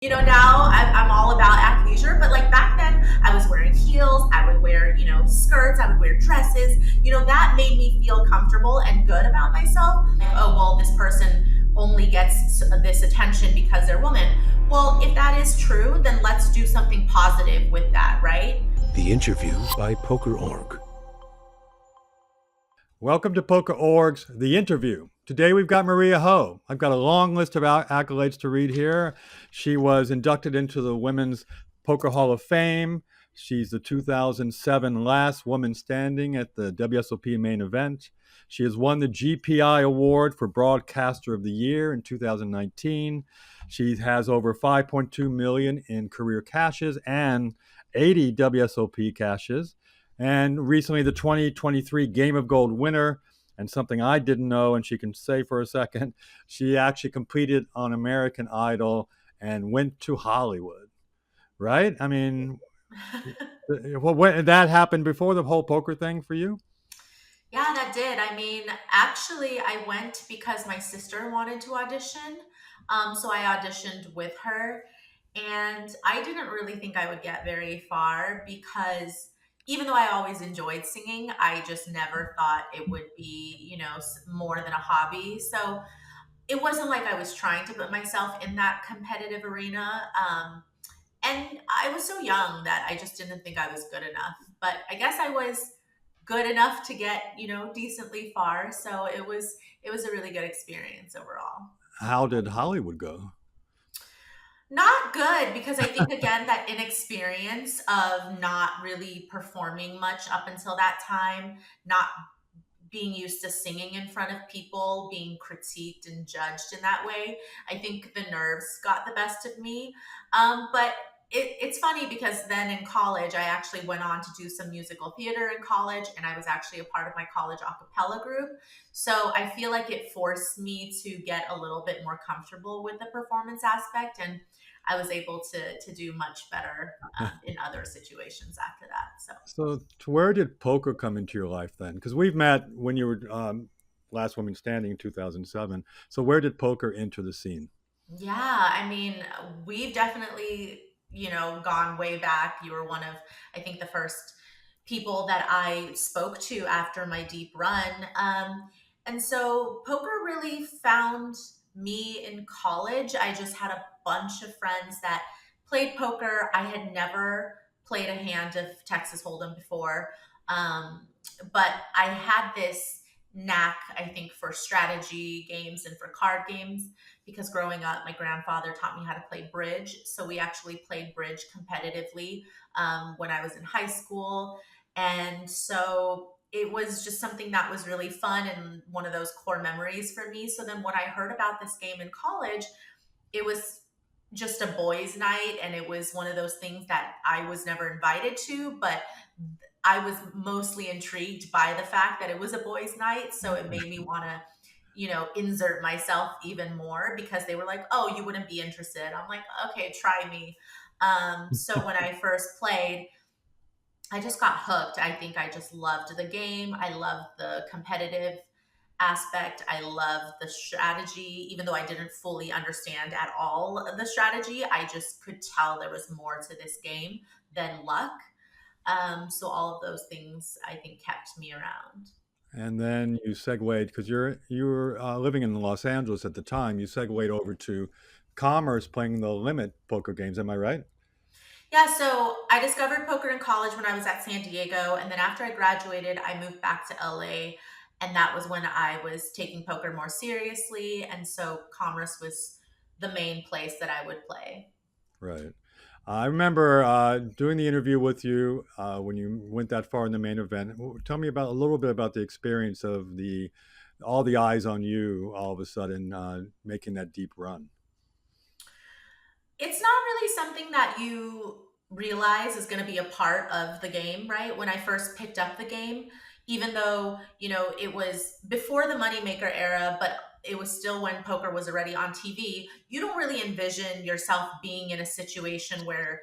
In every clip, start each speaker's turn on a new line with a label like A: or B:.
A: Now I'm all about athleisure, but like back then I was wearing heels, I would wear, skirts, I would wear dresses. That made me feel comfortable and good about myself. Like, oh, well, this person only gets this attention because they're women. Well, if that is true, then let's do something positive with that, right?
B: The Interview by PokerOrg.
C: Welcome to PokerOrg's The Interview. Today we've got Maria Ho. I've got a long list of accolades to read here. She was inducted into the Women's Poker Hall of Fame. She's the 2007 last woman standing at the WSOP main event. She has won the GPI Award for Broadcaster of the Year in 2019. She has over 5.2 million in career cashes and 80 WSOP cashes. And recently, the 2023 Game of Gold winner, and something I didn't know, and she can say for a second, she actually competed on American Idol and went to Hollywood, right? I mean, when that happened before the whole poker thing for you?
A: Yeah, that did. I mean, actually, I went because my sister wanted to audition. So I auditioned with her. And I didn't really think I would get very far because even though I always enjoyed singing, I just never thought it would be, more than a hobby. So it wasn't like I was trying to put myself in that competitive arena. And I was so young that I just didn't think I was good enough. But I guess I was good enough to get, decently far. So it was a really good experience overall.
C: How did Hollywood go?
A: Not good because I think again that inexperience of not really performing much up until that time, not being used to singing in front of people, being critiqued and judged in that way. I think the nerves got the best of me. But it's funny because then in college, I actually went on to do some musical theater in college, and I was actually a part of my college a cappella group. So I feel like it forced me to get a little bit more comfortable with the performance aspect, and I was able to do much better in other situations after that.
C: So, where did poker come into your life then? Because we've met when you were last woman standing in 2007. So, where did poker enter the scene?
A: Yeah, I mean, we've definitely, gone way back. You were one of, I think, the first people that I spoke to after my deep run. And so poker really found me in college. I just had a bunch of friends that played poker. I had never played a hand of Texas Hold'em before. Um, but I had this knack, I think, for strategy games and for card games because growing up, my grandfather taught me how to play bridge. So we actually played bridge competitively when I was in high school. And so it was just something that was really fun and one of those core memories for me. So then when I heard about this game in college, it was just a boys' night. And it was one of those things that I was never invited to, but I was mostly intrigued by the fact that it was a boys' night. So it made me want to insert myself even more because they were like, oh, you wouldn't be interested. I'm like, okay, try me. So when I first played, I just got hooked. I think I just loved the game. I loved the competitive aspect. I loved the strategy, even though I didn't fully understand at all the strategy. I just could tell there was more to this game than luck. So all of those things I think kept me around.
C: And then you segued because you were living in Los Angeles at the time. You segued over to Commerce playing the limit poker games. Am I right?
A: Yeah, so I discovered poker in college when I was at San Diego. And then after I graduated, I moved back to LA. And that was when I was taking poker more seriously. And so Commerce was the main place that I would play.
C: Right. I remember doing the interview with you when you went that far in the main event. Tell me about a little bit about the experience of the all the eyes on you all of a sudden making that deep run.
A: It's not really something that you realize is going to be a part of the game, right? When I first picked up the game, even though, it was before the moneymaker era, but it was still when poker was already on TV, you don't really envision yourself being in a situation where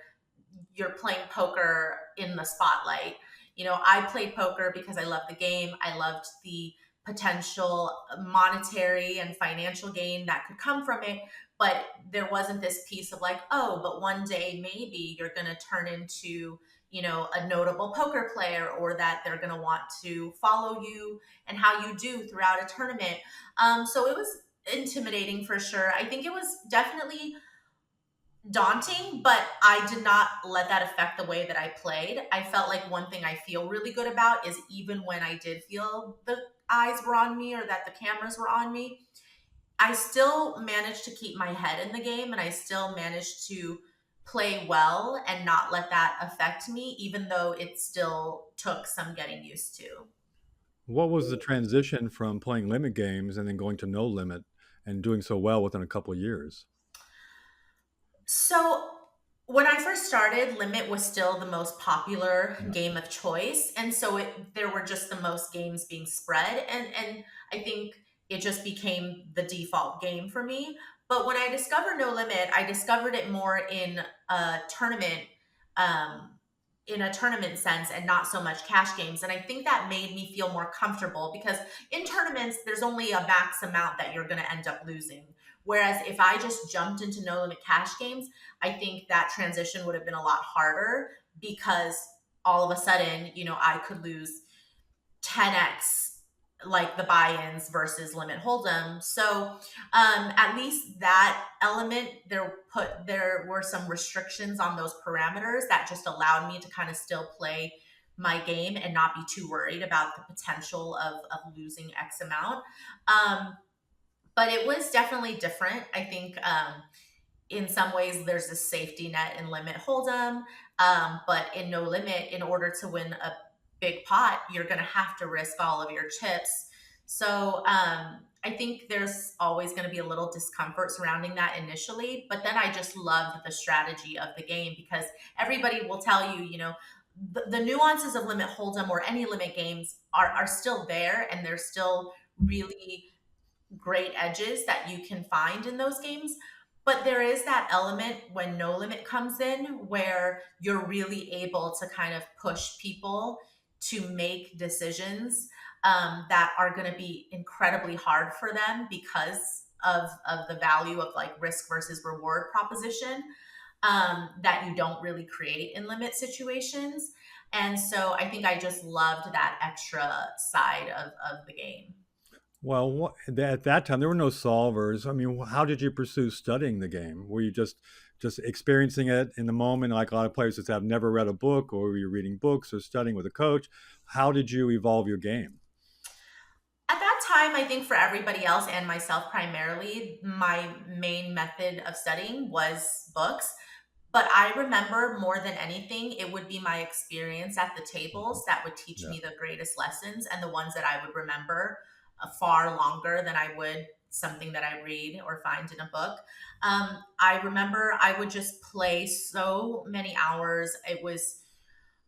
A: you're playing poker in the spotlight. I played poker because I loved the game. I loved the potential monetary and financial gain that could come from it. but there wasn't this piece of like, oh, but one day maybe you're going to turn into, a notable poker player, or that they're going to want to follow you and how you do throughout a tournament. So it was intimidating for sure. I think it was definitely daunting, but I did not let that affect the way that I played. I felt like one thing I feel really good about is even when I did feel the eyes were on me or that the cameras were on me, I still managed to keep my head in the game, and I still managed to play well and not let that affect me, even though it still took some getting used to.
C: What was the transition from playing limit games and then going to no limit and doing so well within a couple of years?
A: So when I first started, Limit was still the most popular
C: Yeah.
A: game of choice, and so there were just the most games being spread, and I think it just became the default game for me. But when I discovered No Limit, I discovered it more a tournament, um, in a tournament sense, and not so much cash games. And I think that made me feel more comfortable because in tournaments, there's only a max amount that you're going to end up losing. Whereas if I just jumped into no limit cash games, I think that transition would have been a lot harder because all of a sudden, I could lose 10x like the buy-ins versus limit hold'em. So at least that element, there were some restrictions on those parameters that just allowed me to kind of still play my game and not be too worried about the potential of losing X amount. But it was definitely different. I think in some ways there's a safety net in limit hold'em, but in no limit, in order to win a big pot, you're going to have to risk all of your chips. So I think there's always going to be a little discomfort surrounding that initially, but then I just loved the strategy of the game because everybody will tell you, the nuances of limit hold'em or any limit games are still there, and they're still really great edges that you can find in those games. But there is that element when no limit comes in where you're really able to kind of push people to make decisions that are going to be incredibly hard for them because of the value of like risk versus reward proposition that you don't really create in limit situations. And so I think I just loved that extra side of the game.
C: Well, at that time there were no solvers. I mean, how did you pursue studying the game? Were you just experiencing it in the moment, like a lot of players that have never read a book, or were you reading books or studying with a coach? How did you evolve your game?
A: At that time, I think for everybody else and myself primarily, my main method of studying was books. But I remember more than anything, it would be my experience at the
C: Mhm.
A: tables that would teach
C: Yeah.
A: me the greatest lessons and the ones that I would remember far longer than I would something that I read or find in a book. I remember I would just play so many hours.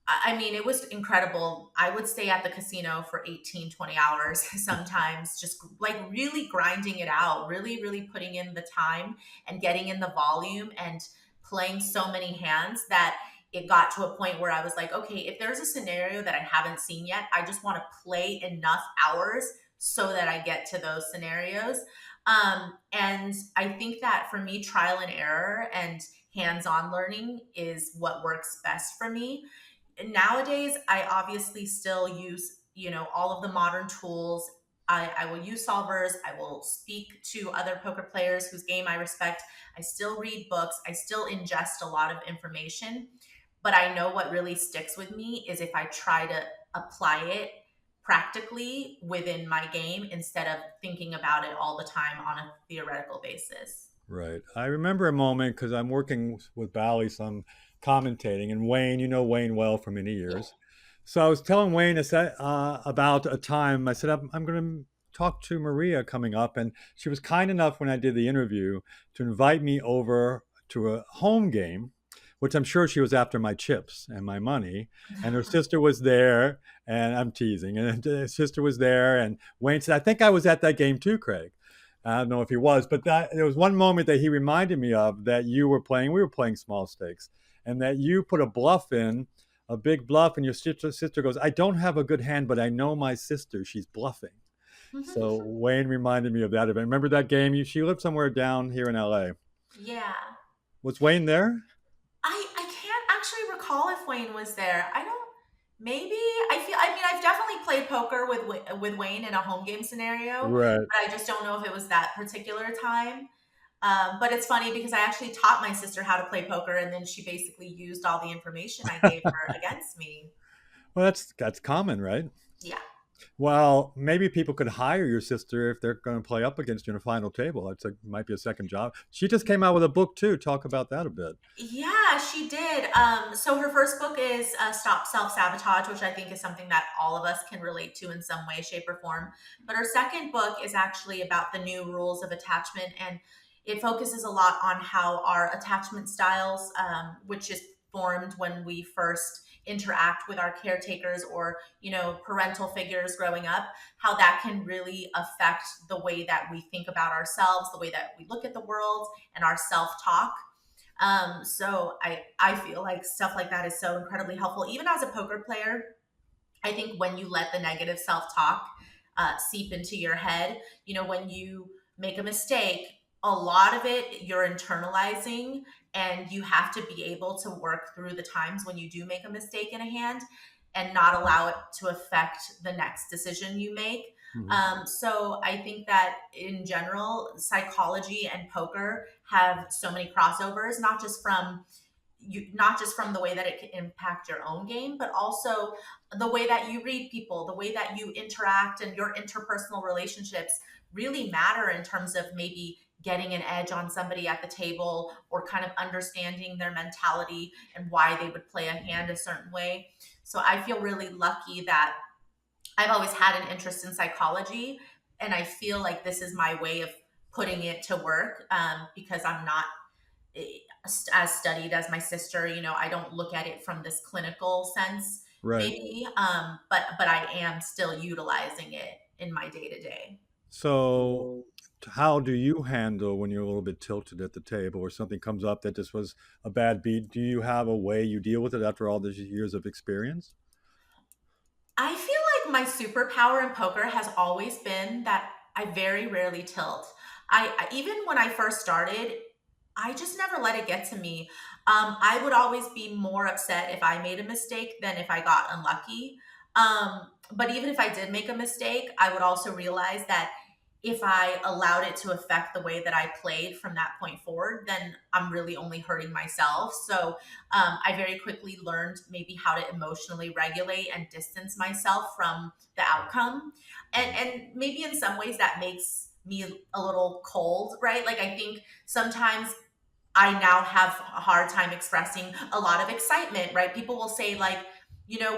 A: I mean, it was incredible. I would stay at the casino for 18, 20 hours sometimes, just like really grinding it out, really, really putting in the time and getting in the volume and playing so many hands that it got to a point where I was like, okay, if there's a scenario that I haven't seen yet, I just want to play enough hours so that I get to those scenarios. And I think that for me, trial and error and hands on learning is what works best for me. Nowadays I obviously still use all of the modern tools. I will use solvers. I will speak to other poker players whose game I respect. I still read books. I still ingest a lot of information, but I know what really sticks with me is if I try to apply it practically within my game instead of thinking about it all the time on a theoretical basis.
C: Right. I remember a moment because I'm working with Bally, so I'm commentating, and Wayne, you know Wayne well for many
A: Yeah.
C: years. So I was telling Wayne about a time. I said, I'm going to talk to Maria coming up, and she was kind enough when I did the interview to invite me over to a home game, which I'm sure she was after my chips and my money. And her sister was there, and I'm teasing, and her sister was there, and Wayne said, I think I was at that game too, Craig. I don't know if he was, but there was one moment that he reminded me of that you were playing. We were playing small stakes, and that you put a bluff in, a big bluff, and your sister goes, "I don't have a good hand, but I know my sister. She's bluffing." So Wayne reminded me of that event. Remember that game? She lived somewhere down here in LA.
A: Yeah.
C: Was Wayne there?
A: I can't actually recall if Wayne was there. I don't. Maybe I mean, I've definitely played poker with with Wayne in a home game scenario,
C: Right.
A: but I just don't know if it was that particular time. But it's funny because I actually taught my sister how to play poker, and then she basically used all the information I gave her against me.
C: Well, that's common, right?
A: Yeah.
C: Well, maybe people could hire your sister if they're going to play up against you in a final table. That's a might be a second job. She just came out with a book too. Talk about that a bit.
A: Yeah, she did. So her first book is Stop Self Sabotage, which I think is something that all of us can relate to in some way, shape, or form. But her second book is actually about the new rules of attachment, and it focuses a lot on how our attachment styles, which is formed when we first interact with our caretakers or parental figures growing up, how that can really affect the way that we think about ourselves, the way that we look at the world, and our self talk. So I feel like stuff like that is so incredibly helpful. Even as a poker player, I think when you let the negative self talk seep into your head, when you make a mistake, a lot of it you're internalizing, and you have to be able to work through the times when you do make a mistake in a hand and not allow it to affect the next decision you make.
C: Mhm.
A: So I think that in general, psychology and poker have so many crossovers, not just from the way that it can impact your own game, but also the way that you read people, the way that you interact, and your interpersonal relationships really matter in terms of maybe getting an edge on somebody at the table, or kind of understanding their mentality and why they would play a hand a certain way. So I feel really lucky that I've always had an interest in psychology, and I feel like this is my way of putting it to work, because I'm not as studied as my sister. I don't look at it from this clinical sense,
C: Right.
A: maybe, but I am still utilizing it in my day to day.
C: So, how do you handle when you're a little bit tilted at the table or something comes up that just was a bad beat? Do you have a way you deal with it after all these years of experience?
A: I feel like my superpower in poker has always been that I very rarely tilt. Even when I first started, I just never let it get to me. I would always be more upset if I made a mistake than if I got unlucky. But even if I did make a mistake, I would also realize that if I allowed it to affect the way that I played from that point forward, then I'm really only hurting myself. So I very quickly learned maybe how to emotionally regulate and distance myself from the outcome. And maybe in some ways that makes me a little cold, right? Like, I think sometimes I now have a hard time expressing a lot of excitement, right? People will say, like,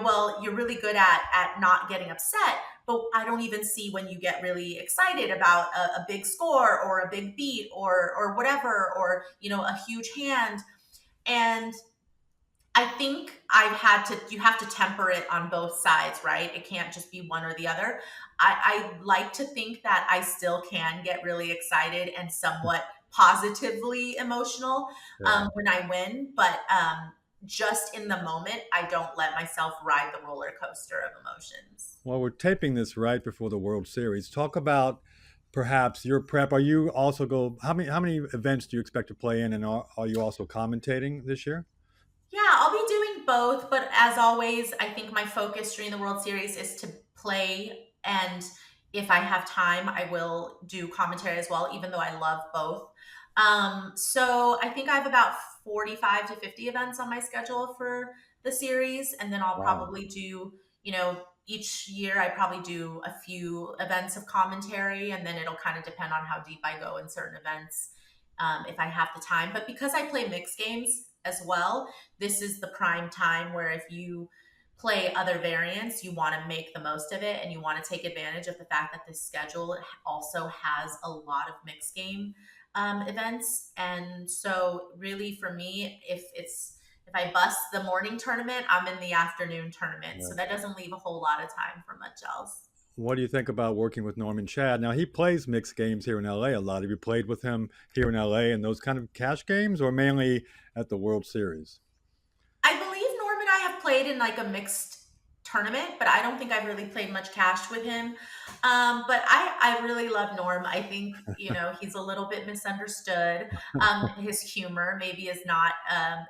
A: well, you're really good at not getting upset, but I don't even see when you get really excited about a big score or a big beat or whatever, or a huge hand. And I think you have to temper it on both sides, right? It can't just be one or the other. I like to think that I still can get really excited and somewhat positively emotional
C: Yeah.
A: when I win, but just in the moment, I don't let myself ride the roller coaster of emotions.
C: Well, we're taping this right before the World Series. Talk about perhaps your prep. Are you also go? How many events do you expect to play in, and are you also commentating this year?
A: Yeah, I'll be doing both, but as always, I think my focus during the World Series is to play. And if I have time, I will do commentary as well, even though I love both. So I think I have about 45 to 50 events on my schedule for the series. And then I'll
C: Wow.
A: probably do, each year I probably do a few events of commentary, and then it'll kind of depend on how deep I go in certain events, if I have the time. But because I play mixed games as well, this is the prime time where if you play other variants, you want to make the most of it, and you want to take advantage of the fact that this schedule also has a lot of mixed game events. And so, really, for me, if I bust the morning tournament, I'm in the afternoon tournament. So
C: Right.
A: that doesn't leave a whole lot of time for much else.
C: What do you think about working with Norman Chad? Now he plays mixed games here in LA a lot. Have you played with him here in LA in those kind of cash games, or mainly at the World Series?
A: I believe Norm and I have played in like a mixed tournament, but I don't think I've really played much cash with him. But I really love Norm. I think, he's a little bit misunderstood. His humor maybe is not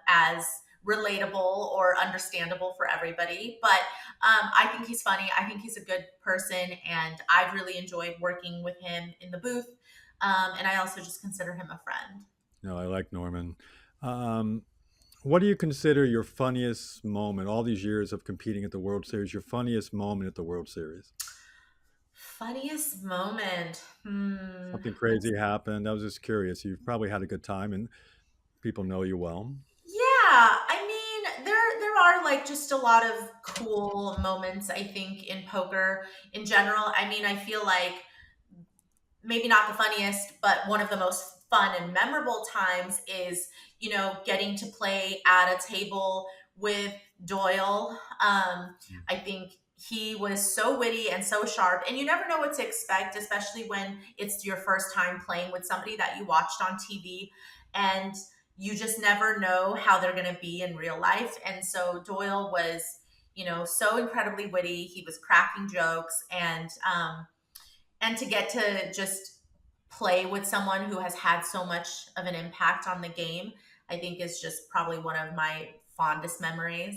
A: as relatable or understandable for everybody, but I think he's funny. I think he's a good person, and I've really enjoyed working with him in the booth. And I also just consider him a friend.
C: No, I like Norman. Um, what do you consider your funniest moment? All these years of competing at the World Series, your funniest moment at the World Series?
A: Funniest moment.
C: Something crazy happened. I was just curious. You've probably had a good time, and people know you well.
A: Yeah, I mean, there are like just a lot of cool moments, I think, in poker in general. I mean, I feel like maybe not the funniest, but one of the most fun and memorable times is, getting to play at a table with Doyle. I think he was so witty and so sharp, and you never know what to expect, especially when it's your first time playing with somebody that you watched on TV, and you just never know how they're going to be in real life. And so Doyle was, so incredibly witty. He was cracking jokes, and to get to just play with someone who has had so much of an impact on the game, I think is just probably one of my fondest memories.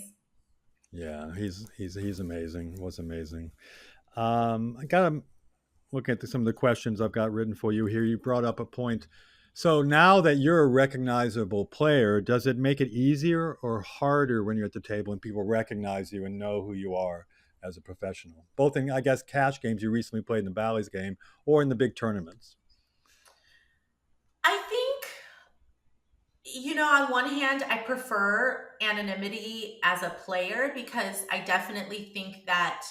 C: Yeah, he's amazing. Was amazing. I got to look at some of the questions I've got written for you here. You brought up a point. So now that you're a recognizable player, does it make it easier or harder when you're at the table and people recognize you and know who you are as a professional? Both in, I guess, cash games you recently played in the Bally's game or in the big tournaments.
A: I think, on one hand, I prefer anonymity as a player because I definitely think that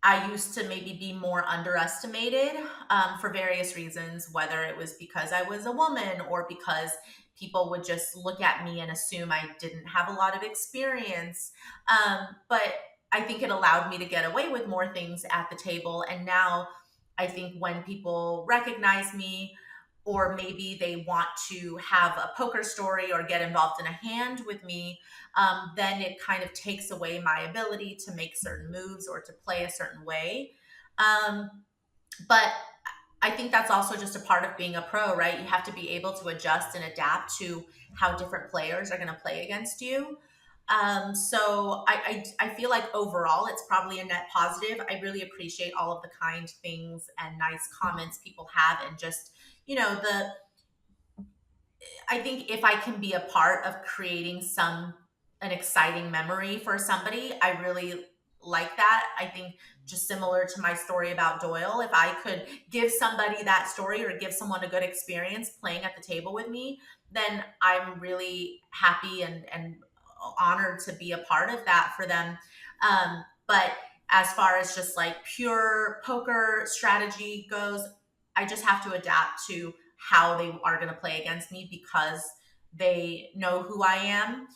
A: I used to maybe be more underestimated for various reasons, whether it was because I was a woman or because people would just look at me and assume I didn't have a lot of experience. But I think it allowed me to get away with more things at the table. And now I think when people recognize me, or maybe they want to have a poker story or get involved in a hand with me, then it kind of takes away my ability to make certain moves or to play a certain way. But I think that's also just a part of being a pro, right? You have to be able to adjust and adapt to how different players are going to play against you. So I feel like overall it's probably a net positive. I really appreciate all of the kind things and nice comments people have, and just, the I think if I can be a part of creating an exciting memory for somebody, I really like that. I think just similar to my story about Doyle, if I could give somebody that story or give someone a good experience playing at the table with me, then I'm really happy and honored to be a part of that for them. But as far as just like pure poker strategy goes, I just have to adapt to how they are going to play against me because they know who I am.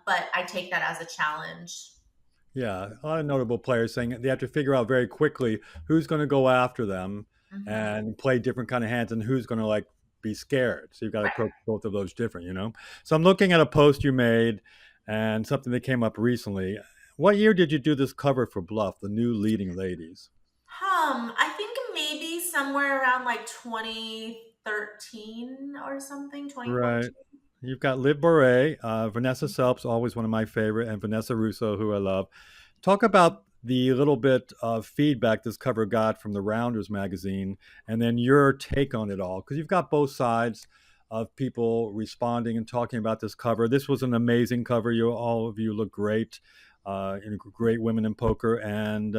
A: But I take that as a challenge.
C: Yeah, a lot of notable players saying they have to figure out very quickly who's going to go after them
A: Hmm.
C: and play different kind of hands and who's going to like be scared. So you've got to
A: Right.
C: approach both of those different. So I'm looking at a post you made and something that came up recently. What year did you do this cover for Bluff, the new leading ladies?
A: I think maybe somewhere around like 2013 or something,
C: Right.
A: 2014.
C: You've got Liv Boret, Vanessa Selps, always one of my favorite, and Vanessa Russo, who I love. Talk about the little bit of feedback this cover got from the Rounders magazine, and then your take on it all, because you've got both sides of people responding and talking about this cover. This was an amazing cover. All of you look great, great women in poker, and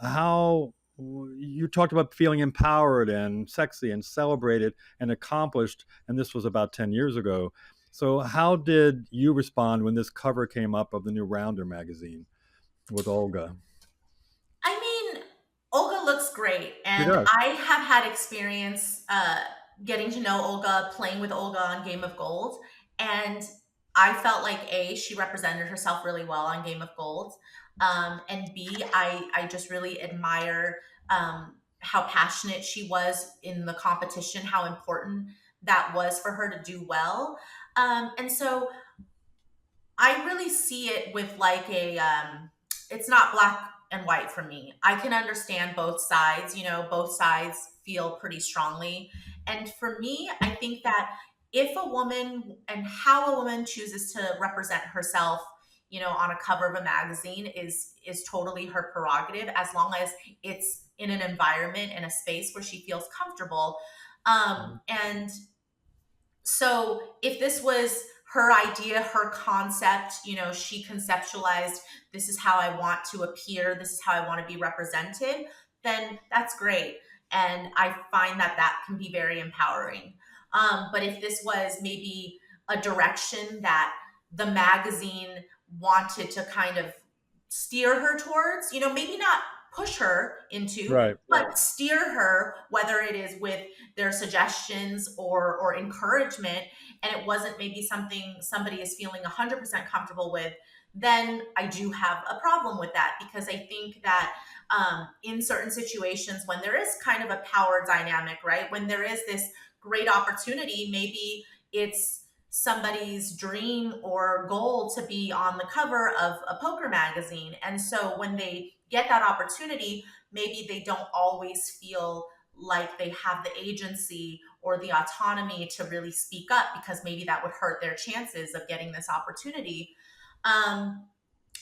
C: how you talked about feeling empowered and sexy and celebrated and accomplished, and this was about 10 years ago. So how did you respond when this cover came up of the new Rounder magazine with Olga?
A: I mean, Olga looks great,
C: She
A: and
C: does.
A: I have had experience getting to know Olga, playing with Olga on Game of Gold, and I felt like A, she represented herself really well on Game of Gold, and B, I just really admire how passionate she was in the competition, how important that was for her to do well, and so I really see it with like it's not black and white for me. I can understand both sides, both sides feel pretty strongly. And for me, I think that if a woman and how a woman chooses to represent herself, on a cover of a magazine is totally her prerogative, as long as it's in an environment and a space where she feels comfortable. And so if this was her idea, her concept, she conceptualized, this is how I want to appear, this is how I want to be represented, then that's great. And I find that that can be very empowering. But if this was maybe a direction that the magazine wanted to kind of steer her towards, maybe not push her into,
C: Right.
A: but steer her, whether it is with their suggestions or encouragement, and it wasn't maybe something somebody is feeling 100% comfortable with, then I do have a problem with that, because I think that in certain situations when there is kind of a power dynamic, right, when there is this great opportunity, maybe it's somebody's dream or goal to be on the cover of a poker magazine, and so when they get that opportunity, maybe they don't always feel like they have the agency or the autonomy to really speak up, because maybe that would hurt their chances of getting this opportunity. Um,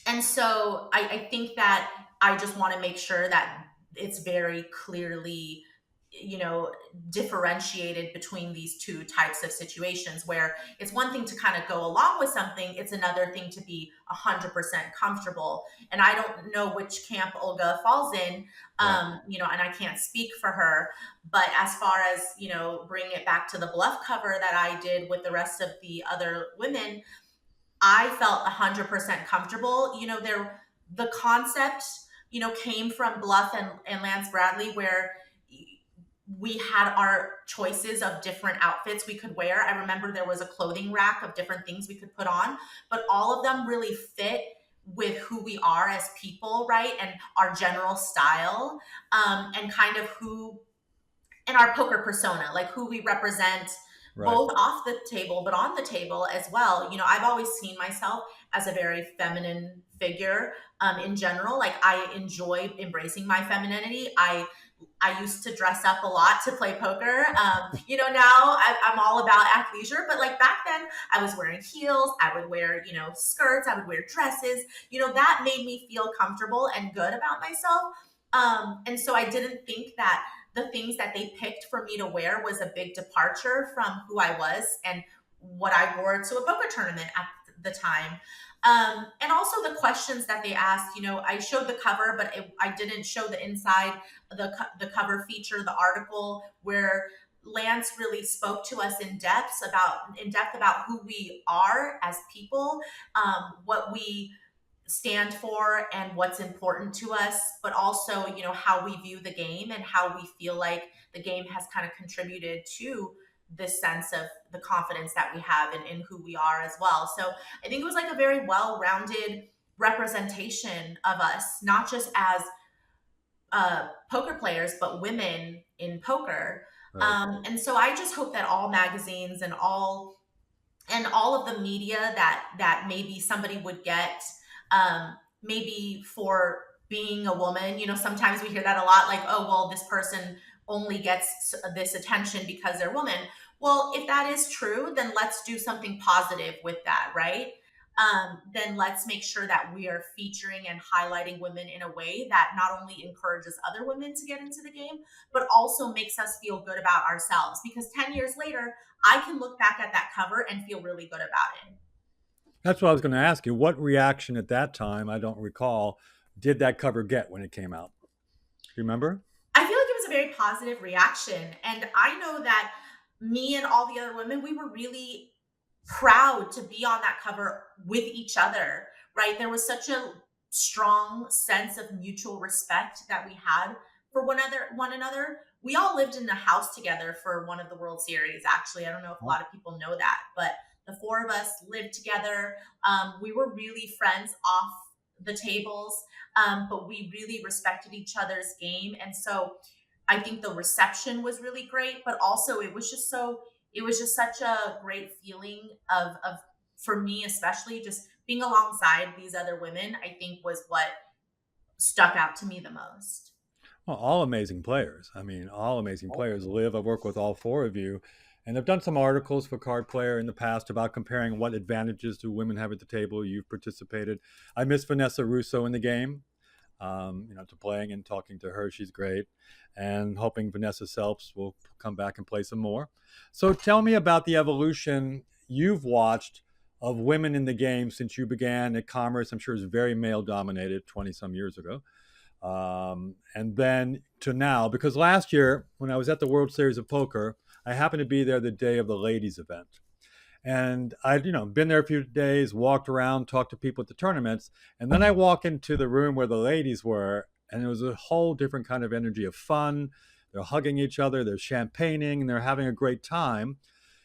A: and so I think that I just want to make sure that it's very clearly, differentiated between these two types of situations, where it's one thing to kind of go along with something, it's another thing to be 100% comfortable. And I don't know which camp Olga falls in,
C: Right.
A: and I can't speak for her. But as far as, bring it back to the bluff cover that I did with the rest of the other women, I felt 100% comfortable. The concept, came from Bluff and Lance Bradley, where we had our choices of different outfits we could wear. I remember there was a clothing rack of different things we could put on, but all of them really fit with who we are as people, right? And our general style, and kind of who, and our poker persona, like who we represent,
C: Right.
A: both off the table but on the table as well. I've always seen myself as a very feminine figure, in general. Like, I enjoy embracing my femininity. I used to dress up a lot to play poker. Now I'm all about athleisure, but like back then I was wearing heels. I would wear, skirts. I would wear dresses. That made me feel comfortable and good about myself. And so I didn't think that the things that they picked for me to wear was a big departure from who I was and what I wore to a poker tournament at the time. And also the questions that they asked, I showed the cover, but I didn't show the inside. The cover feature, the article where Lance really spoke to us in depth about who we are as people, what we stand for and what's important to us, but also, how we view the game and how we feel like the game has kind of contributed to this sense of the confidence that we have in who we are as well. So I think it was like a very well-rounded representation of us, not just as poker players, but women in poker.
C: Right.
A: And so I just hope that all magazines and all of the media that maybe somebody would get, maybe for being a woman. Sometimes we hear that a lot, like, oh, well, this person only gets this attention because they're women. Well, if that is true, then let's do something positive with that, right? Then let's make sure that we are featuring and highlighting women in a way that not only encourages other women to get into the game, but also makes us feel good about ourselves. Because 10 years later, I can look back at that cover and feel really good about it.
C: That's what I was going to ask you. What reaction at that time, I don't recall, did that cover get when it came out? Do you remember?
A: I feel like it was a very positive reaction. And I know that me and all the other women, we were really proud to be on that cover with each other, right? There was such a strong sense of mutual respect that we had for one another. We all lived in a house together for one of the World Series, actually. I don't know if a lot of people know that, but the four of us lived together. We were really friends off the tables, but we really respected each other's game. And so I think the reception was really great, but also it was just such a great feeling of for me, especially just being alongside these other women, I think was what stuck out to me the most.
C: Well, all amazing players. I mean, all amazing players. Live, I've worked with all four of you, and I've done some articles for Card Player in the past about comparing what advantages do women have at the table. You've participated. I miss Vanessa Russo in the game. To playing and talking to her, she's great, and hoping Vanessa Selps will come back and play some more. So, tell me about the evolution you've watched of women in the game since you began at Commerce. I'm sure it's very male dominated 20 some years ago, and then to now. Because last year, when I was at the World Series of Poker, I happened to be there the day of the ladies' event. And I'd, been there a few days, walked around, talked to people at the tournaments. And then I walk into the room where the ladies were, and it was a whole different kind of energy of fun. They're hugging each other, they're champagning, and they're having a great time.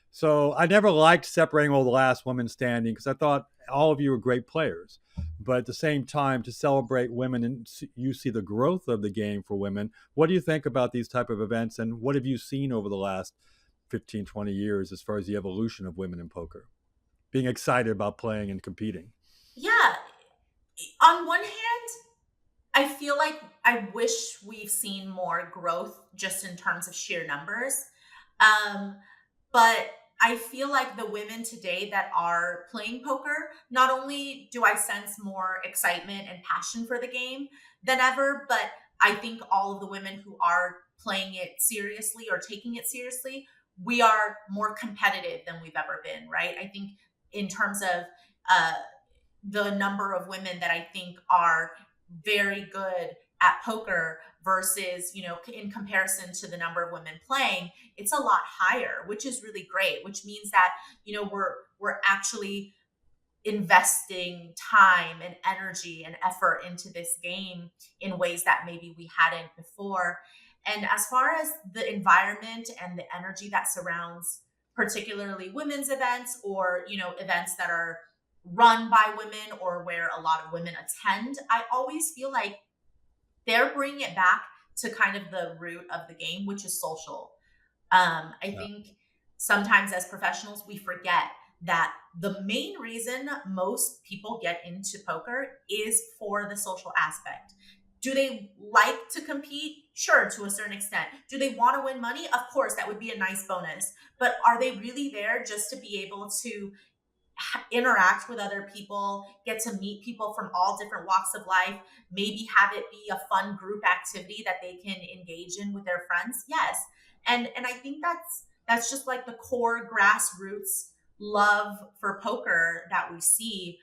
C: So I never liked separating all the last women standing because I thought all of you were great players. But at the same time, to celebrate women and you see the growth of the game for women, what do you think about these type of events, and what have you seen over the last 15, 20 years as far as the evolution of women in poker, being excited about playing and competing?
A: Yeah, on one hand, I feel like I wish we've seen more growth just in terms of sheer numbers. Um, but I feel like the women today that are playing poker, not only do I sense more excitement and passion for the game than ever, but I think all of the women who are playing it seriously or taking it seriously, we are more competitive than we've ever been, right? I think in terms of uh, the number of women that I think are very good at poker versus, in comparison to the number of women playing, it's a lot higher, which is really great, which means that, we're actually investing time and energy and effort into this game in ways that maybe we hadn't before. And as far as the environment and the energy that surrounds particularly women's events, or events that are run by women or where a lot of women attend, I always feel like they're bringing it back to kind of the root of the game, which is social. I
C: Yeah.
A: think sometimes as professionals, we forget that the main reason most people get into poker is for the social aspect. Do they like to compete? Sure, to a certain extent. Do they want to win money? Of course, that would be a nice bonus. But are they really there just to be able to interact with other people, get to meet people from all different walks of life, maybe have it be a fun group activity that they can engage in with their friends? Yes. And I think that's just like the core grassroots love for poker that we see.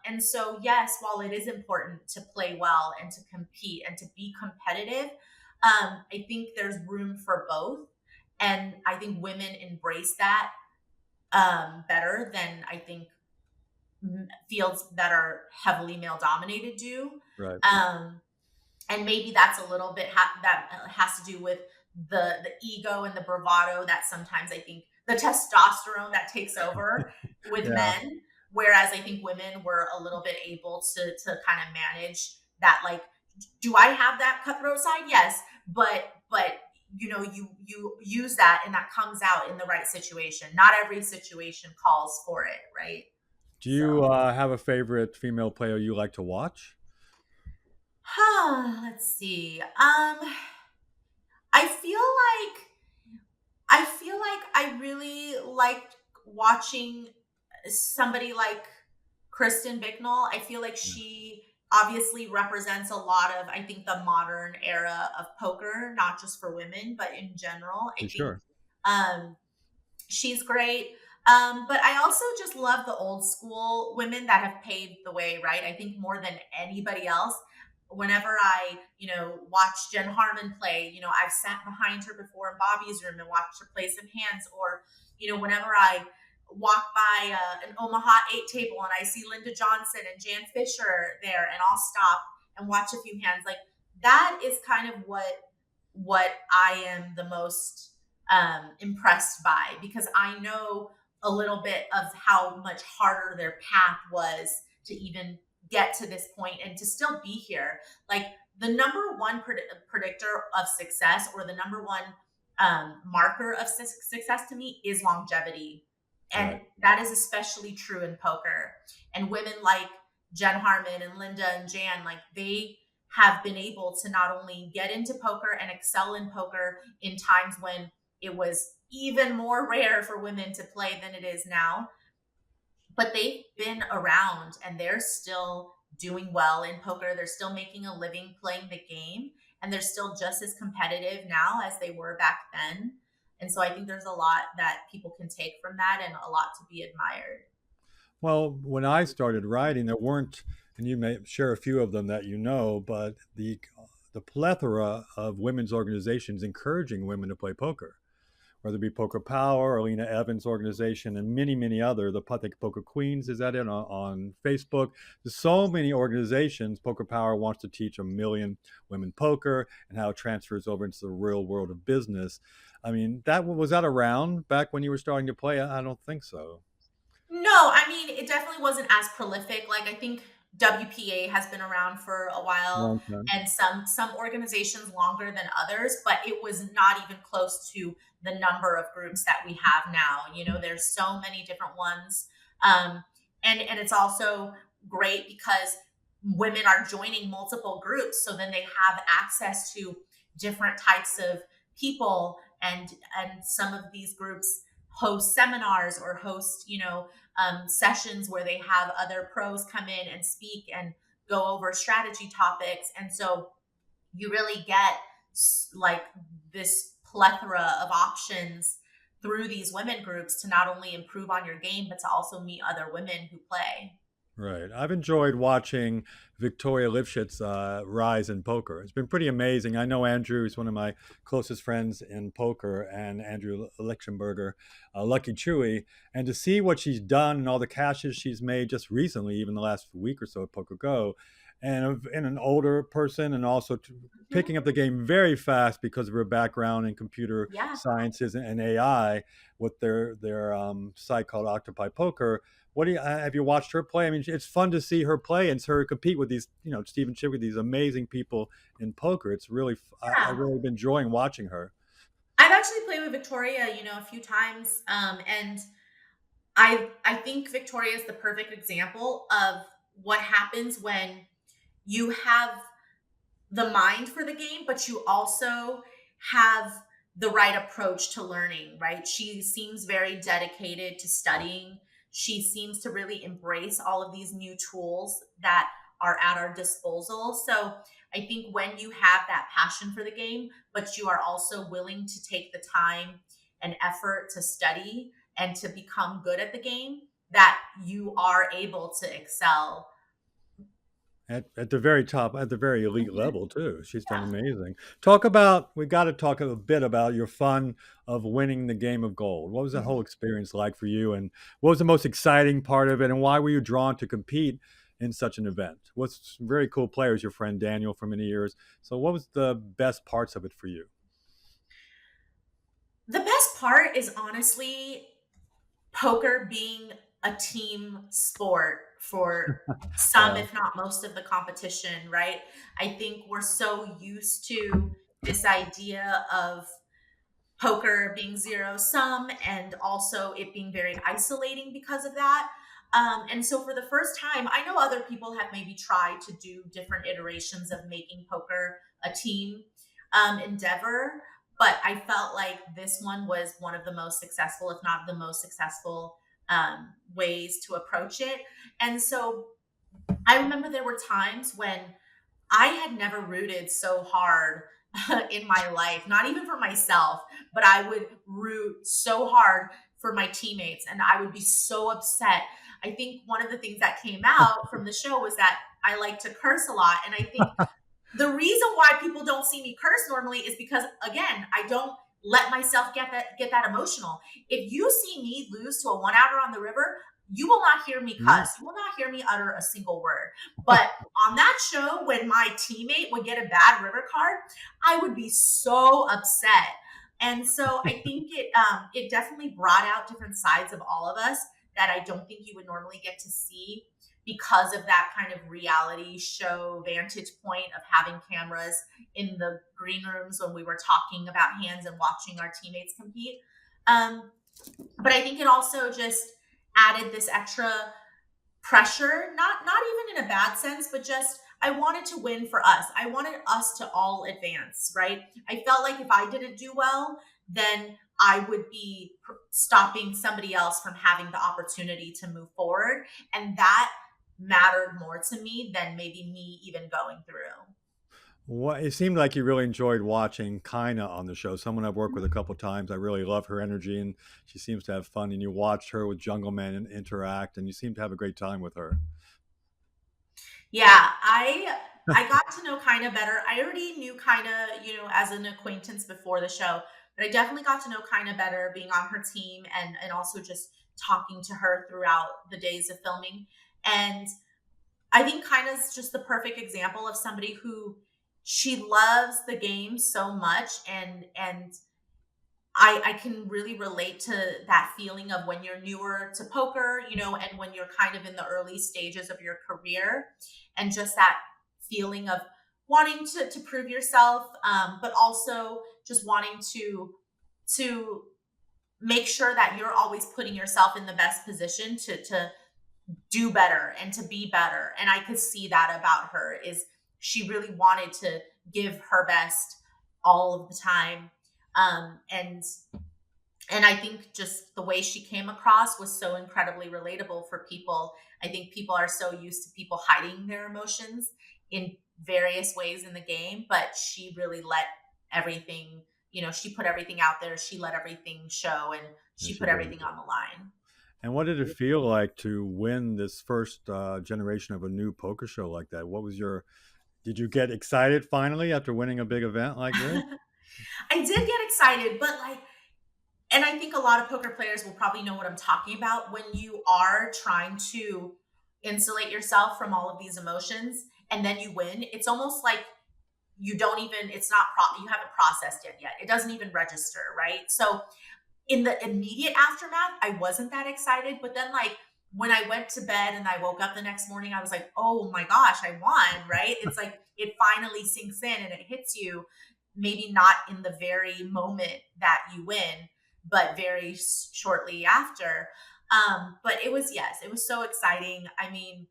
A: And so yes, while it is important to play well and to compete and to be competitive, I think there's room for both. And I think women embrace that better than I think fields that are heavily male dominated do.
C: Right.
A: Um, and maybe that's a little bit that has to do with the ego and the bravado that sometimes I think the testosterone that takes over with
C: Yeah.
A: men, whereas I think women were a little bit able to kind of manage that. Like, do I have that cutthroat side? Yes, but you use that and that comes out in the right situation. Not every situation calls for it, right?
C: Do
A: So,
C: you have a favorite female player you like to watch?
A: let's see. I feel like I really liked watching somebody like Kristen Bicknell. I feel like
C: Yeah,
A: she obviously represents a lot of, I think, the modern era of poker, not just for women, but in general. I
C: for
A: think
C: sure.
A: um, she's great. But I also just love the old school women that have paved the way, right? I think more than anybody else, whenever I, watch Jen Harmon play, I've sat behind her before in Bobby's room and watched her play some hands, or, whenever I walk by an Omaha 8 table and I see Linda Johnson and Jan Fisher there, and I'll stop and watch a few hands. Like, that is kind of what I am the most impressed by, because I know a little bit of how much harder their path was to even get to this point and to still be here. Like, the number one predictor of success, or the number one marker of success to me, is longevity. And
C: Right.
A: that is especially true in poker. And women like Jen Harmon and Linda and Jan, like have been able to not only get into poker and excel in poker in times when it was even more rare for women to play than it is now, but they've been around and they're still doing well in poker. They're still making a living playing the game, and they're still just as competitive now as they were back then. And so I think there's a lot that people can take from that and a lot to be admired.
C: Well, when I started writing, there weren't, and you may share a few of them that you know, but the plethora of women's organizations encouraging women to play poker, whether it be Poker Power, Alina Evans' organization, and many, many other. The I think Poker Queens is at it on Facebook. There's so many organizations. Poker Power wants to teach 1 million women poker and how it transfers over into the real world of business. I mean, that was that around back when you were starting to play? I don't think so.
A: No, I mean, it definitely wasn't as prolific. Like I think WPA has been around for a while
C: Long time.
A: and some organizations longer than others, but it was not even close to the number of groups that we have now. You know, there's so many different ones. Um, and it's also great because women are joining multiple groups, so then they have access to different types of people, and some of these groups host seminars or host, sessions where they have other pros come in and speak and go over strategy topics. And so you really get like this plethora of options through these women groups to not only improve on your game, but to also meet other women who play.
C: Right. I've enjoyed watching Victoria Lifshitz rise in poker. It's been pretty amazing. I know Andrew is one of my closest friends in poker, and Andrew Lichtenberger, Lucky Chewy. And to see what she's done and all the cashes she's made just recently, even the last week or so at Poker Go, and an older person, and also
A: Mhm.
C: picking up the game very fast because of her background in computer
A: Yeah.
C: sciences and AI with their site called Octopi Poker. What do you have you watched her play? I mean, it's fun to see her play and her compete with these, Stephen Chip, with these amazing people in poker. It's really, I
A: Yeah.
C: really been enjoying watching her.
A: I've actually played with Victoria, a few times. And I think Victoria is the perfect example of what happens when you have the mind for the game, but you also have the right approach to learning, right? She seems very dedicated to studying. She seems to really embrace all of these new tools that are at our disposal. So I think when you have that passion for the game, but you are also willing to take the time and effort to study and to become good at the game, that you are able to excel.
C: At the very top, at the very elite
A: Mhm.
C: level too. She's done
A: Yeah.
C: amazing. We got to talk a bit about your fun of winning the game of gold. What was that whole experience like for you, and what was the most exciting part of it, and why were you drawn to compete in such an event? What's very cool players, your friend Daniel for many years. So what was the best parts of it for you?
A: The best part is honestly poker being a team sport for some,
C: Yeah.
A: if not most of the competition, right? I think we're so used to this idea of poker being zero sum and also it being very isolating because of that. And so for the first time, I know other people have maybe tried to do different iterations of making poker a team endeavor, but I felt like this one was one of the most successful, if not the most successful ways to approach it. And so I remember there were times when I had never rooted so hard in my life, not even for myself, but I would root so hard for my teammates and I would be so upset. I think one of the things that came out from the show was that I like to curse a lot. And I think the reason why people don't see me curse normally is because again, I don't let myself get that emotional. If you see me lose to a one outer on the river, you will not hear me
C: Mm.
A: cuss. You will not hear me utter a single word. But on that show, when my teammate would get a bad river card, I would be so upset. And so I think it definitely brought out different sides of all of us that I don't think you would normally get to see because of that kind of reality show vantage point of having cameras in the green rooms when we were talking about hands and watching our teammates compete. Um, but I think it also just added this extra pressure, not even in a bad sense, but just I wanted to win for us. I wanted us to all advance, right? I felt like if I didn't do well, then I would be stopping somebody else from having the opportunity to move forward. And that mattered more to me than maybe me even going through.
C: What it seemed like you really enjoyed watching Kinda on the show. Someone I've worked with a couple times. I really love her energy, and she seems to have fun. And you watched her with Jungle Man and interact, and you seem to have a great time with her.
A: Yeah, I got to know Kinda better. I already knew Kinda, as an acquaintance before the show, but I definitely got to know Kinda better being on her team and also just talking to her throughout the days of filming. And I think Kinda's just the perfect example of somebody who she loves the game so much and I can really relate to that feeling of when you're newer to poker, and when you're kind of in the early stages of your career, and just that feeling of wanting to prove yourself, but also just wanting to make sure that you're always putting yourself in the best position to do better and to be better. And I could see that about her is she really wanted to give her best all of the time. And I think just the way she came across was so incredibly relatable for people. I think people are so used to people hiding their emotions in various ways in the game, but she really let everything, she put everything out there. She let everything show and
C: And
A: she
C: she
A: put
C: really
A: everything
C: did.
A: on the line.
C: And what did it feel like to win this first generation of a new poker show like that? What was your? Did you get excited finally after winning a big event like this?
A: I did get excited, but and I think a lot of poker players will probably know what I'm talking about when you are trying to insulate yourself from all of these emotions and then you win. It's almost like you don't even, it's not, you haven't processed it yet. It doesn't even register, right? So in the immediate aftermath, I wasn't that excited. But then, like, when I went to bed and I woke up the next morning, I was like, oh my gosh, I won, right? It's like it finally sinks in and it hits you, maybe not in the very moment that you win, but very shortly after. But it was, yes, it was so exciting. I mean,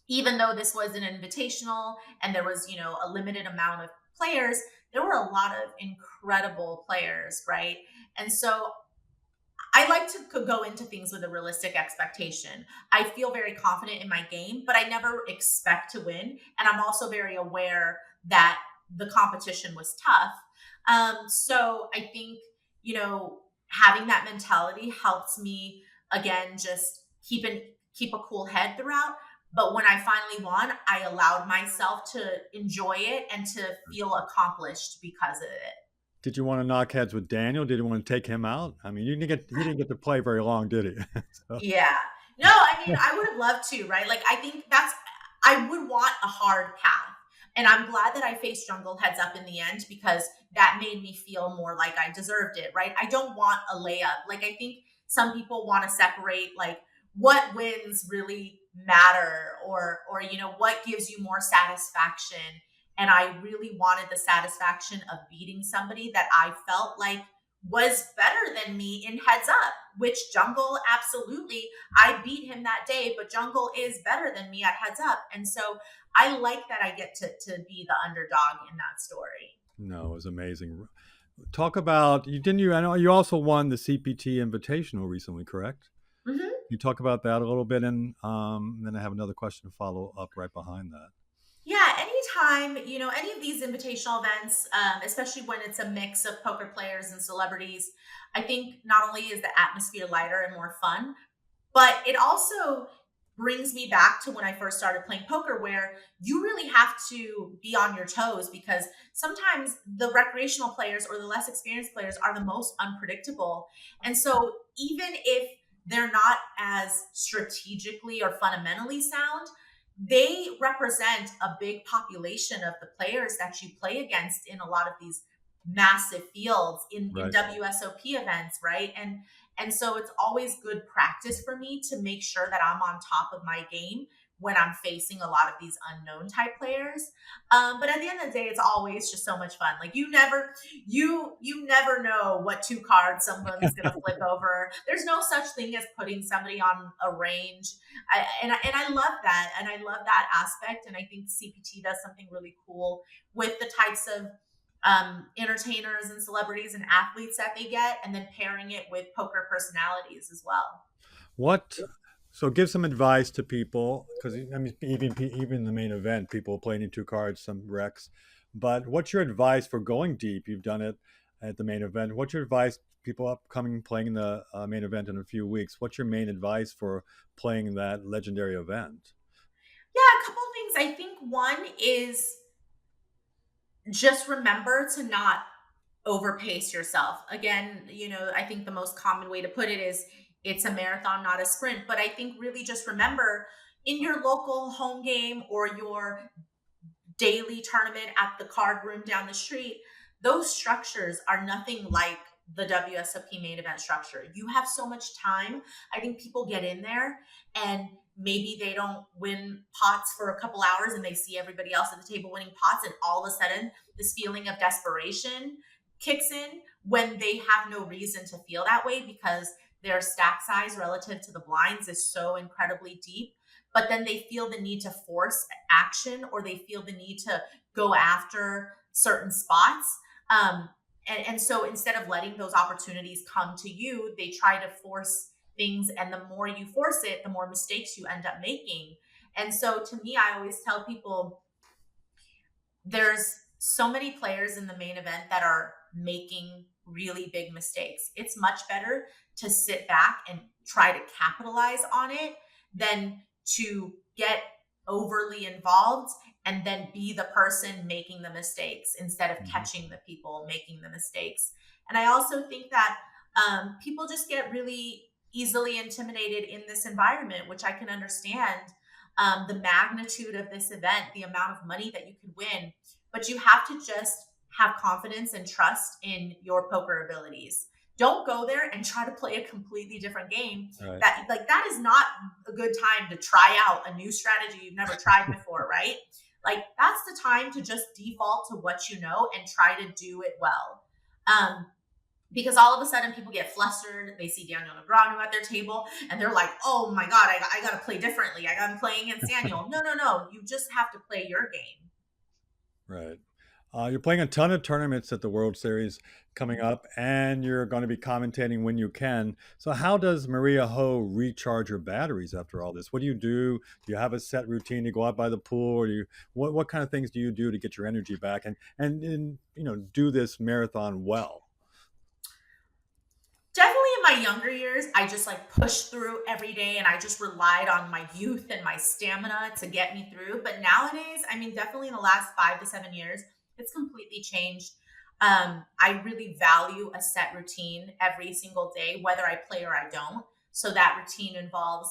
A: even though this was an invitational and there was, a limited amount of players, there were a lot of incredible players, right? And so I like to go into things with a realistic expectation. I feel very confident in my game, but I never expect to win. And I'm also very aware that the competition was tough. So I think, having that mentality helps me again just keep a cool head throughout. But when I finally won, I allowed myself to enjoy it and to feel accomplished because of it.
C: Did you want to knock heads with Daniel? Did you want to take him out? I mean, he didn't get to play very long, did he? So,
A: Yeah. No, I mean, I would have loved to, right? Like, I think I would want a hard path. And I'm glad that I faced Jungle heads up in the end because that made me feel more like I deserved it, right? I don't want a layup. Like, I think some people want to separate, like, what wins really matter or, what gives you more satisfaction. And I really wanted the satisfaction of beating somebody that I felt like was better than me in heads up, which Jungle absolutely, I beat him that day, but Jungle is better than me at heads up. And so I like that I get to be the underdog in that story.
C: no, it was amazing. Talk about you didn't you? I know you also won the CPT Invitational recently, correct?
A: Mhm.
C: You talk about that a little bit, and then I have another question to follow up right behind that.
A: Yeah, anytime, any of these invitational events, especially when it's a mix of poker players and celebrities, I think not only is the atmosphere lighter and more fun, but it also brings me back to when I first started playing poker, where you really have to be on your toes because sometimes the recreational players or the less experienced players are the most unpredictable. And so, even if they're not as strategically or fundamentally sound, they represent a big population of the players that you play against in a lot of these massive fields in
C: Right.
A: WSOP events, right? And so it's always good practice for me to make sure that I'm on top of my game when I'm facing a lot of these unknown type players. But at the end of the day, it's always just so much fun. Like you never know what two cards someone's gonna flip over. There's no such thing as putting somebody on a range. And I love that, and I love that aspect. And I think CPT does something really cool with the types of entertainers and celebrities and athletes that they get, and then pairing it with poker personalities as well.
C: What? So give some advice to people because I mean, even the main event, people play any two cards, some wrecks. But what's your advice for going deep? You've done it at the main event. What's your advice? People upcoming playing in the main event in a few weeks. What's your main advice for playing that legendary event?
A: Yeah, a couple of things. I think one is just remember to not overpace yourself. Again, I think the most common way to put it is it's a marathon, not a sprint. But I think really just remember in your local home game or your daily tournament at the card room down the street, those structures are nothing like the WSOP main event structure. You have so much time. I think people get in there and maybe they don't win pots for a couple hours and they see everybody else at the table winning pots. And all of a sudden, this feeling of desperation kicks in when they have no reason to feel that way because their stack size relative to the blinds is so incredibly deep. But then they feel the need to force action or they feel the need to go after certain spots. And so instead of letting those opportunities come to you, they try to force things. And the more you force it, the more mistakes you end up making. And so to me, I always tell people there's so many players in the main event that are making really big mistakes. It's much better to sit back and try to capitalize on it than to get overly involved and then be the person making the mistakes instead of
C: Mhm.
A: catching the people making the mistakes. And I also think that people just get really easily intimidated in this environment, which I can understand. The magnitude of this event, the amount of money that you could win, but you have to just have confidence and trust in your poker abilities. Don't go there and try to play a completely different game.
C: All right.
A: That is not a good time to try out a new strategy you've never tried before, right? Like that's the time to just default to what you know and try to do it well. Because all of a sudden people get flustered. They see Daniel Negreanu at their table and they're like, oh my God, I got to play differently. I'm playing against Daniel. No, no, no. You just have to play your game.
C: Right. You're playing a ton of tournaments at the World Series coming up, and you're going to be commentating when you can. So, how does Maria Ho recharge her batteries after all this? What do you do? Do you have a set routine to go out by the pool, or what kind of things do you do to get your energy back and do this marathon well?
A: Definitely in my younger years, I just like pushed through every day and I just relied on my youth and my stamina to get me through. But nowadays, I mean, definitely in the last 5 to 7 years, it's completely changed. I really value a set routine every single day, whether I play or I don't. So that routine involves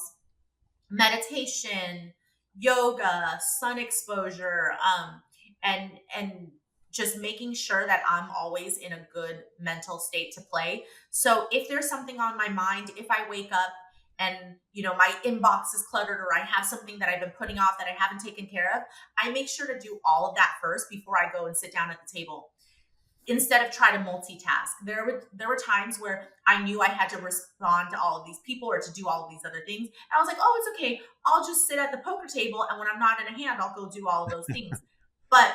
A: meditation, yoga, sun exposure, and just making sure that I'm always in a good mental state to play. So if there's something on my mind, if I wake up and my inbox is cluttered or I have something that I've been putting off that I haven't taken care of, I make sure to do all of that first before I go and sit down at the table instead of try to multitask. There were times where I knew I had to respond to all of these people or to do all of these other things. And I was like, oh, it's okay. I'll just sit at the poker table. And when I'm not in a hand, I'll go do all of those things. But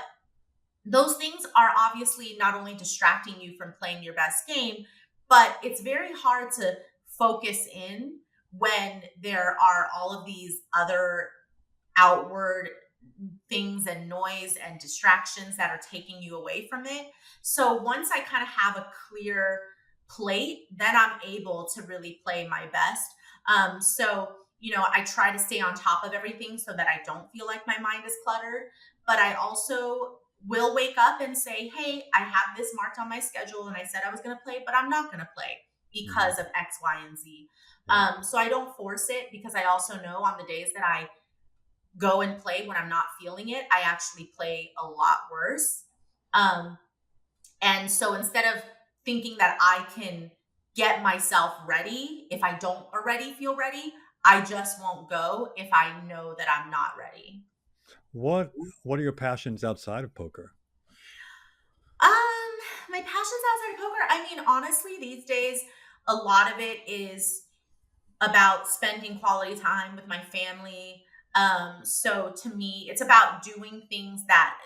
A: those things are obviously not only distracting you from playing your best game, but it's very hard to focus in when there are all of these other outward things and noise and distractions that are taking you away from it. So once I kind of have a clear plate, then I'm able to really play my best. I try to stay on top of everything so that I don't feel like my mind is cluttered. But I also will wake up and say, hey, I have this marked on my schedule and I said I was going to play, but I'm not going to play
C: Mhm.
A: because of X, Y, and Z.
C: Right.
A: So I don't force it because I also know on the days that I go and play when I'm not feeling it, I actually play a lot worse. Um, and so instead of thinking that I can get myself ready if I don't already feel ready, I just won't go if I know that I'm not ready.
C: What What are your passions outside of poker?
A: Um, my passions outside of poker, I mean, honestly, these days, a lot of it is about spending quality time with my family. So to me, it's about doing things that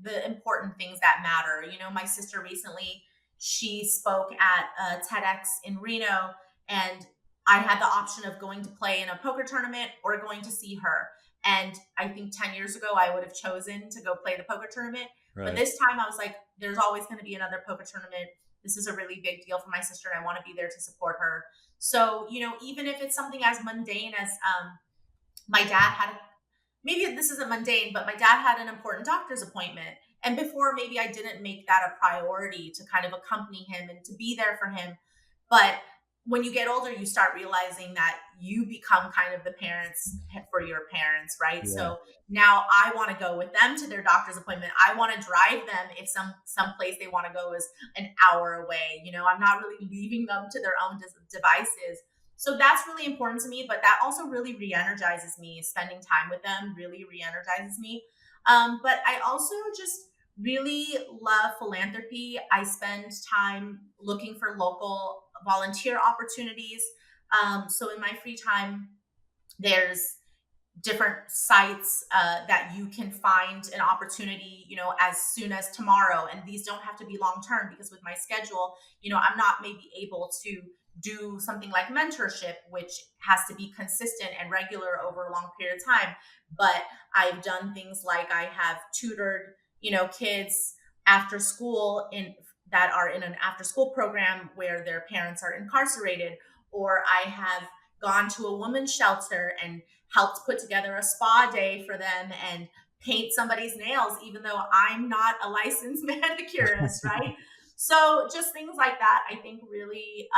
A: the important things that matter. You know, my sister recently, she spoke at TEDx in Reno, and I had the option of going to play in a poker tournament or going to see her. And I think 10 years ago, I would have chosen to go play the poker tournament. But
C: Right.
A: this time I was like, there's always going to be another poker tournament. This is a really big deal for my sister, and I want to be there to support her. So, you know, even if it's something as mundane as my dad had, maybe this isn't mundane, but my dad had an important doctor's appointment. And before, maybe I didn't make that a priority to kind of accompany him and to be there for him. But when you get older, you start realizing that you become kind of the parents for your parents, right?
C: Yeah.
A: So now I want to go with them to their doctor's appointment. I want to drive them if some place they want to go is an hour away. You know, I'm not really leaving them to their own devices. So that's really important to me, but that also really re-energizes me. Spending time with them really re-energizes me. But I also just really love philanthropy. I spend time looking for local volunteer opportunities. So in my free time, there's different sites that you can find an opportunity, you know, as soon as tomorrow. And these don't have to be long term because with my schedule, you know, I'm not maybe able to do something like mentorship, which has to be consistent and regular over a long period of time. But I've done things like I have tutored, you know, kids after school in that are in an after school program where their parents are incarcerated, or I have gone to a women's shelter and helped put together a spa day for them and paint somebody's nails, even though I'm not a licensed manicurist, right? So just things like that, I think really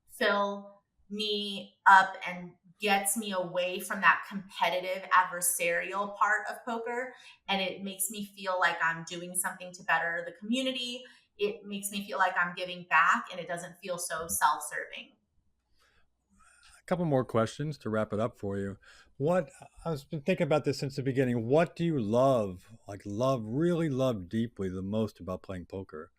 A: fill me up and gets me away from that competitive adversarial part of poker. And it makes me feel like I'm doing something to better the community. It makes me feel like I'm giving back and it doesn't feel so self-serving.
C: A couple more questions to wrap it up for you. What I've been thinking about this since the beginning. What do you love, like love, really love deeply the most about playing poker?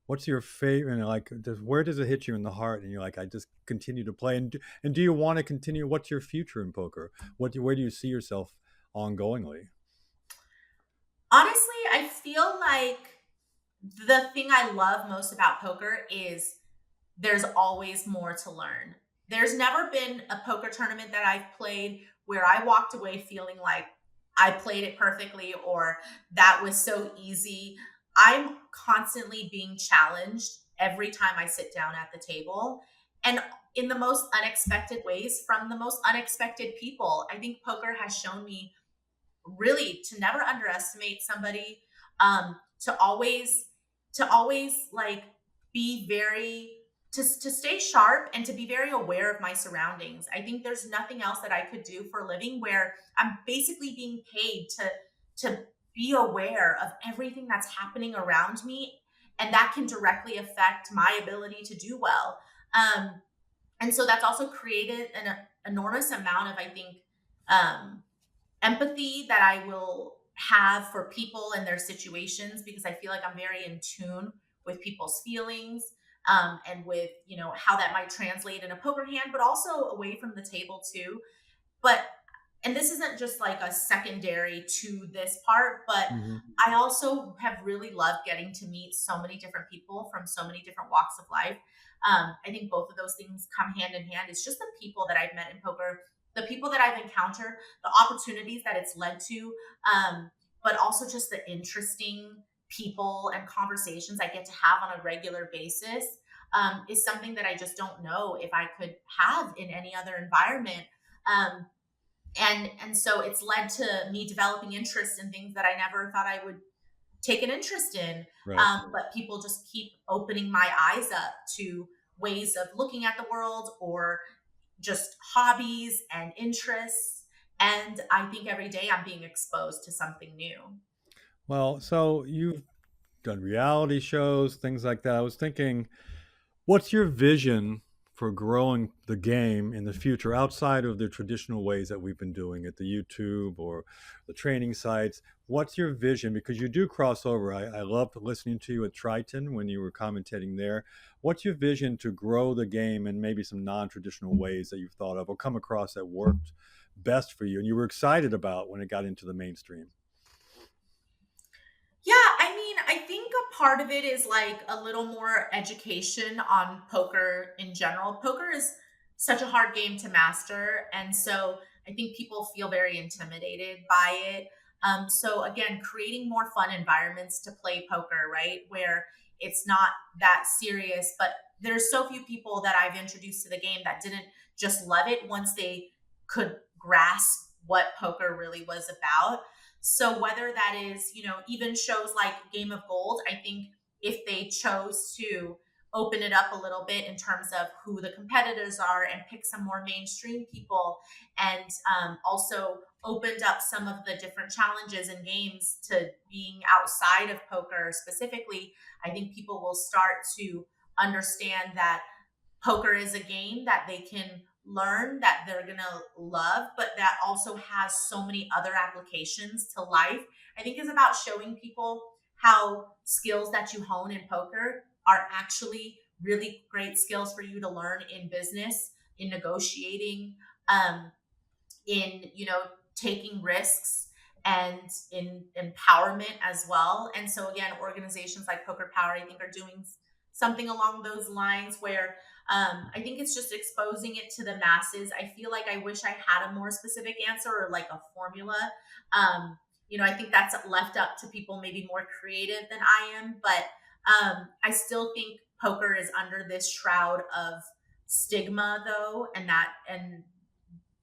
C: What's your favorite? Like, where does it hit you in the heart? And you're like, I just continue to play. And do you want to continue? What's your future in poker? Where do you see yourself ongoingly?
A: Honestly, I feel like the thing I love most about poker is there's always more to learn. There's never been a poker tournament that I've played where I walked away feeling like I played it perfectly or that was so easy. I'm constantly being challenged every time I sit down at the table and in the most unexpected ways from the most unexpected people. I think poker has shown me really to never underestimate somebody, to always like be very to stay sharp and to be very aware of my surroundings. I think there's nothing else that I could do for a living where I'm basically being paid to be aware of everything that's happening around me, and that can directly affect my ability to do well. And so that's also created an enormous amount of, I think, um, empathy that I will have for people and their situations, because I feel like I'm very in tune with people's feelings, and with, you know, how that might translate in a poker hand, but also away from the table too. But and this isn't just like a secondary to this part, but
C: Hmm.
A: I also have really loved getting to meet so many different people from so many different walks of life. I think both of those things come hand in hand. It's just the people that I've met in poker, the people that I've encountered, the opportunities that it's led to, but also just the interesting people and conversations I get to have on a regular basis, is something that I just don't know if I could have in any other environment. Um, and so it's led to me developing interest in things that I never thought I would take an interest in.
C: Right.
A: But people just keep opening my eyes up to ways of looking at the world or just hobbies and interests. And I think every day I'm being exposed to something new.
C: Well, so you've done reality shows, things like that. I was thinking, what's your vision for growing the game in the future outside of the traditional ways that we've been doing it, the YouTube or the training sites? What's your vision? Because you do cross over. I loved listening to you at Triton when you were commentating there. What's your vision to grow the game in maybe some non-traditional ways that you've thought of or come across that worked best for you and you were excited about when it got into the mainstream?
A: Yeah, I mean, I think a part of it is like a little more education on poker in general. Poker is such a hard game to master. And so I think people feel very intimidated by it. So again, creating more fun environments to play poker, right? Where it's not that serious, but there's so few people that I've introduced to the game that didn't just love it once they could grasp what poker really was about. So whether that is, even shows like Game of Gold, I think if they chose to open it up a little bit in terms of who the competitors are and pick some more mainstream people and also opened up some of the different challenges and games to being outside of poker specifically, I think people will start to understand that poker is a game that they can learn, that they're going to love, but that also has so many other applications to life. I think is about showing people how skills that you hone in poker are actually really great skills for you to learn in business, in negotiating, um, in taking risks, and in empowerment as well. And so again, organizations like Poker Power I think are doing something along those lines where I think it's just exposing it to the masses. I feel like I wish I had a more specific answer or like a formula. I think that's left up to people maybe more creative than I am, but I still think poker is under this shroud of stigma though, and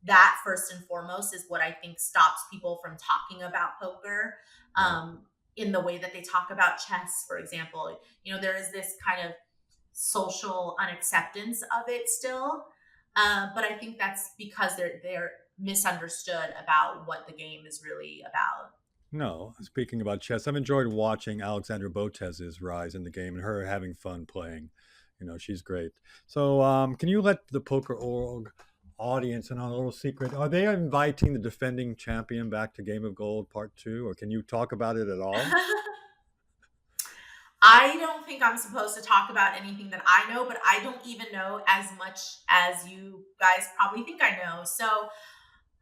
A: that first and foremost is what I think stops people from talking about poker
C: Right.
A: in the way that they talk about chess, for example. There is this kind of social unacceptance of it still, but I think that's because they're misunderstood about what the game is really about.
C: No, speaking about chess, I've enjoyed watching Alexandra Botez's rise in the game and her having fun playing. She's great. So, can you let the PokerOrg audience in on a little secret? Are they inviting the defending champion back to Game of Gold Part 2, or can you talk about it at all?
A: I don't think I'm supposed to talk about anything that I know, but I don't even know as much as you guys probably think I know. So,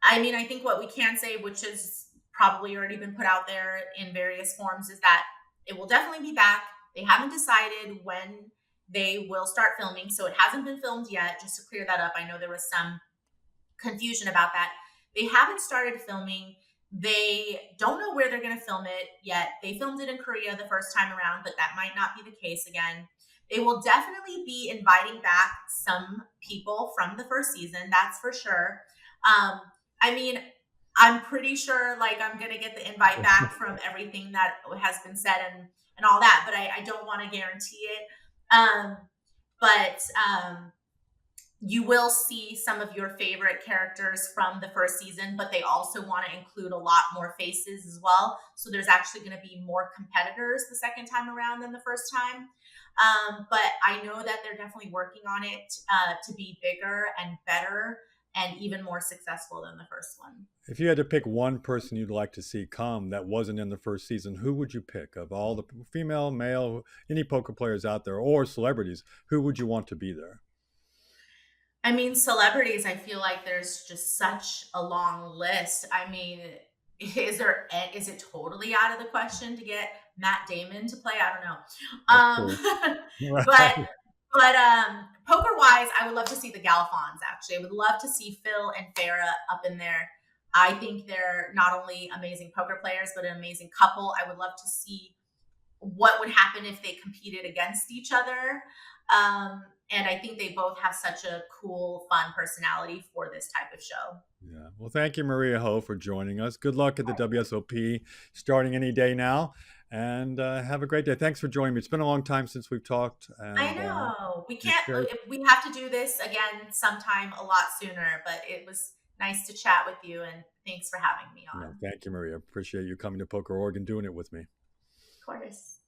A: I mean, I think what we can say, which has probably already been put out there in various forms, is that it will definitely be back. They haven't decided when they will start filming. So it hasn't been filmed yet, just to clear that up. I know there was some confusion about that. They haven't started filming. They don't know where they're going to film it yet. They filmed it in Korea the first time around, but that might not be the case again. They will definitely be inviting back some people from the first season, that's for sure. I mean, I'm pretty sure like I'm going to get the invite back from everything that has been said and all that, but I don't want to guarantee it. Um, but you will see some of your favorite characters from the first season, but they also want to include a lot more faces as well. So there's actually going to be more competitors the second time around than the first time. But I know that they're definitely working on it to be bigger and better and even more successful than the first one.
C: If you had to pick one person you'd like to see come that wasn't in the first season, who would you pick of all the female, male, any poker players out there or celebrities? Who would you want to be there?
A: I mean, celebrities, I feel like there's just such a long list. I mean, is it totally out of the question to get Matt Damon to play? I
C: That's cool.
A: don't know. But poker wise, I would love to see the Galfons actually. I would love to see Phil and Farah up in there. I think they're not only amazing poker players, but an amazing couple. I would love to see what would happen if they competed against each other. And I think they both have such a cool, fun personality for this type of show.
C: Yeah. Well, thank you, Maria Ho, for joining us. Good luck at the WSOP starting any day now. And have a great day. Thanks for joining me. It's been a long time since we've talked.
A: I
C: And
A: know we
C: you
A: can't.
C: shared.
A: We have to do this again sometime a lot sooner. But it was nice to chat with you, and thanks for having me
C: Yeah,
A: on.
C: thank you, Maria. Appreciate you coming to PokerOrg and doing it with me.
A: Of course.